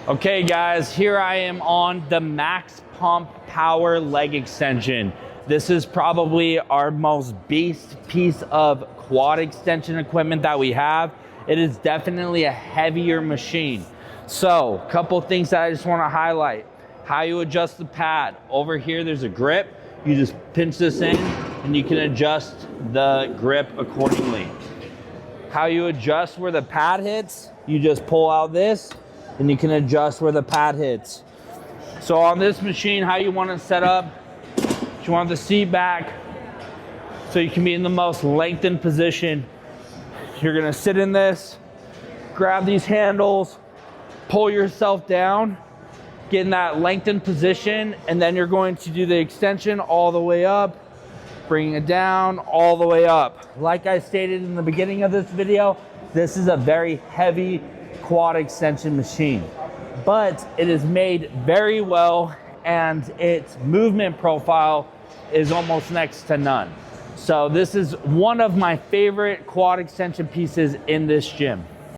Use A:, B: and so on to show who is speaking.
A: Okay guys, here I am on the Maxpump power leg extension. This is probably our most beast piece of quad extension equipment that we have. It is definitely a heavier machine. So, a couple things that I just want to highlight. How you adjust the pad. Over here there's a grip. You just pinch this in and you can adjust the grip accordingly. How you adjust where the pad hits, you just pull out this and you can adjust where the pad hits. So on this machine, how you want to set up, you want the seat back so you can be in the most lengthened position. You're gonna sit in this, grab these handles, pull yourself down, get in that lengthened position, and then you're going to do the extension all the way up, bringing it down all the way up. Like I stated in the beginning of this video, this is a very heavy quad extension machine, but it is made very well and its movement profile is almost next to none. So this is one of my favorite quad extension pieces in this gym.